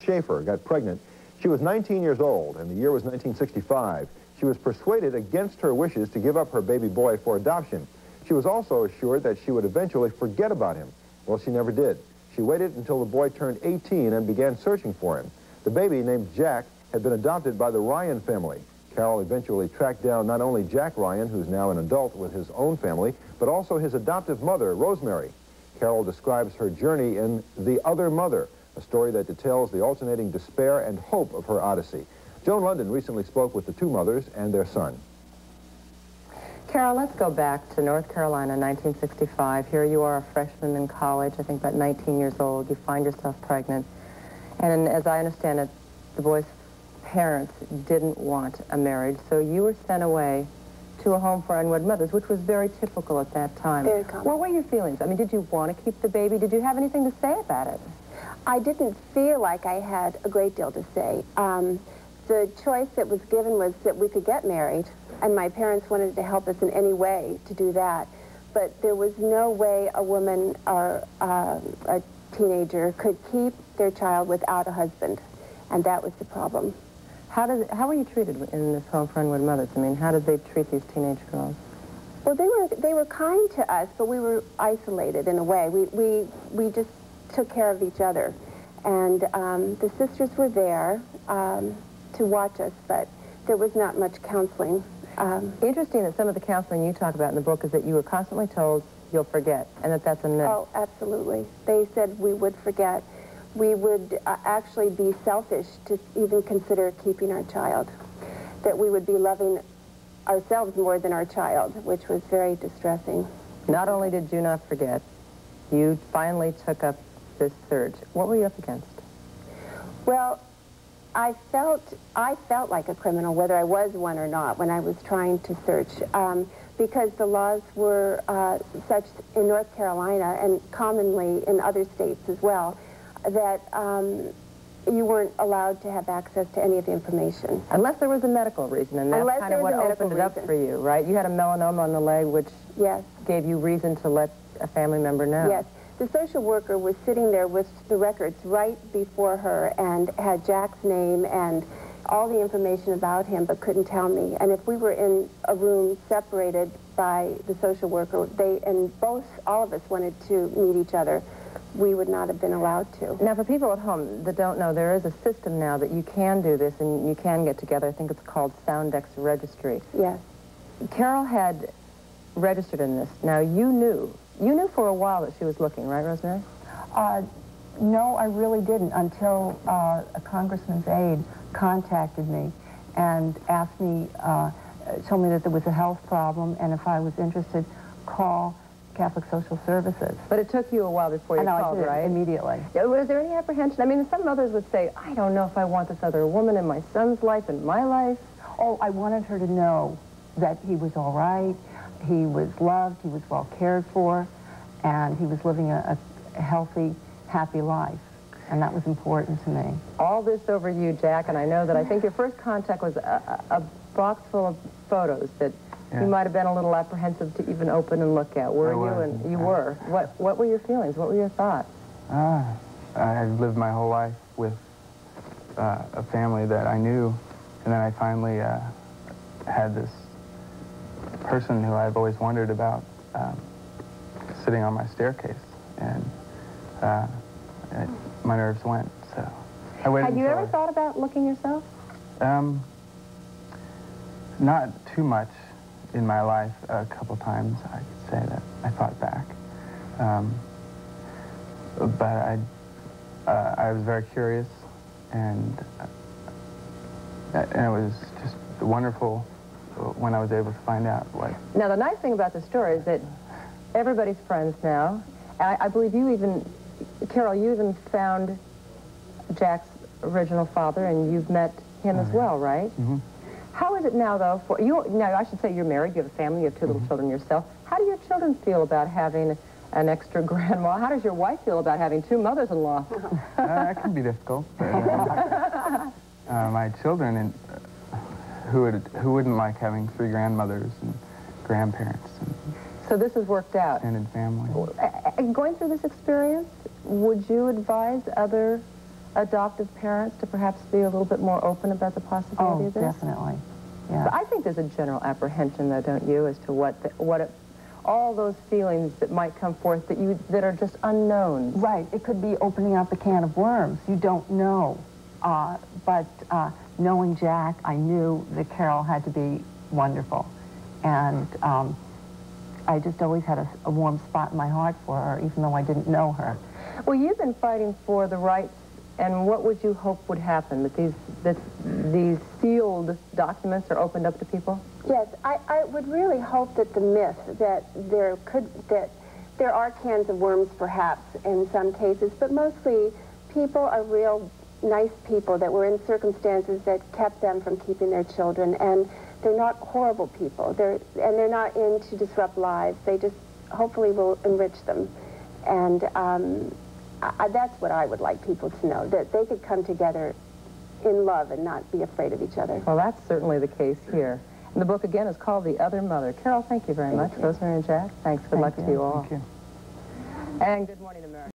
Schaefer got pregnant. She was 19 years old, and the year was 1965. She was persuaded against her wishes to give up her baby boy for adoption. She was also assured that she would eventually forget about him. Well, she never did. She waited until the boy turned 18 and began searching for him. The baby, named Jack, had been adopted by the Ryan family. Carol eventually tracked down not only Jack Ryan, who's now an adult with his own family, but also his adoptive mother, Rosemary. Carol describes her journey in The Other Mother, a story that details the alternating despair and hope of her odyssey. Joan Lunden recently spoke with the two mothers and their son. Carol, let's go back to North Carolina, 1965. Here you are, a freshman in college, I think about 19 years old. You find yourself pregnant. And as I understand it, the boy's parents didn't want a marriage, so you were sent away to a home for unwed mothers, which was very typical at that time. Very common. What were your feelings? I mean, did you want to keep the baby? Did you have anything to say about it? I didn't feel like I had a great deal to say. The choice that was given was that we could get married, and my parents wanted to help us in any way to do that. But there was no way a woman or a teenager could keep their child without a husband, and that was the problem. How were you treated in this home for unwed mothers? I mean, how did they treat these teenage girls? Well, they were kind to us, but we were isolated in a way. We just took care of each other, and the sisters were there to watch us, but there was not much counseling. Interesting that some of the counseling you talk about in the book is that you were constantly told you'll forget, and that's a myth. Oh, absolutely. They said we would forget. We would actually be selfish to even consider keeping our child, that we would be loving ourselves more than our child, which was very distressing. Not only did you not forget, you finally took up this search. What were you up against? Well, I felt like a criminal, whether I was one or not, when I was trying to search, because the laws were such in North Carolina and commonly in other states as well, that you weren't allowed to have access to any of the information. Unless there was a medical reason, and that's kind of what opened it up for you, right? You had a melanoma on the leg, which gave you reason to let a family member know. Yes. The social worker was sitting there with the records right before her and had Jack's name and all the information about him, but couldn't tell me. And if we were in a room separated by the social worker, all of us wanted to meet each other, we would not have been allowed to. Now, for people at home that don't know, there is a system now that you can do this and you can get together. I think it's called Soundex Registry. Yes. Carol had registered in this. Now, you knew for a while that she was looking, right, Rosemary? No, I really didn't until a congressman's aide contacted me and asked me, told me that there was a health problem, and if I was interested, call Catholic Social Services. But it took you a while before you called, right? Immediately. Yeah, was there any apprehension? I mean, some mothers would say, I don't know if I want this other woman in my son's life and my life. Oh, I wanted her to know that he was all right, he was loved, he was well cared for, and he was living a healthy, happy life. And that was important to me. All this over you, Jack, and I know that I think your first contact was a box full of photos that you might have been a little apprehensive to even open and look at. Were you? And you were. What were your feelings? What were your thoughts? I lived my whole life with a family that I knew, and then I finally had this person who I've always wondered about sitting on my staircase, and my nerves went, so I waited. Had you ever thought about looking yourself? Not too much in my life. A couple times I could say that I thought back, but I was very curious, and it was just wonderful when I was able to find out what. Now, the nice thing about the story is that everybody's friends now. I believe you even, Carol, you even found Jack's original father, and you've met him as well, right? Mm-hmm. How is it now, though, for you? Now, I should say you're married, you have a family, you have two little children yourself. How do your children feel about having an extra grandma? How does your wife feel about having two mothers-in-law? That can be difficult. But, my children, who wouldn't like having three grandmothers and grandparents? So this has worked out. Extended family. Going through this experience, would you advise other adoptive parents to perhaps be a little bit more open about the possibility of this? Definitely. Yeah. But I think there's a general apprehension, though, don't you, as to all those feelings that might come forth that are just unknown. Right. It could be opening up a can of worms. You don't know. But knowing Jack, I knew that Carol had to be wonderful. And I just always had a warm spot in my heart for her, even though I didn't know her. Well, you've been fighting for the rights, and what would you hope would happen, that these sealed documents are opened up to people? Yes, I would really hope that the myth that there are cans of worms perhaps in some cases, but mostly people are real nice people that were in circumstances that kept them from keeping their children, and they're not horrible people. They're not in to disrupt lives. They just hopefully will enrich them. And that's what I would like people to know, that they could come together in love and not be afraid of each other. Well, that's certainly the case here. And the book, again, is called The Other Mother. Carol, thank you very much. Rosemary and Jack, thanks. Good luck to you all. Thank you. And good morning, America.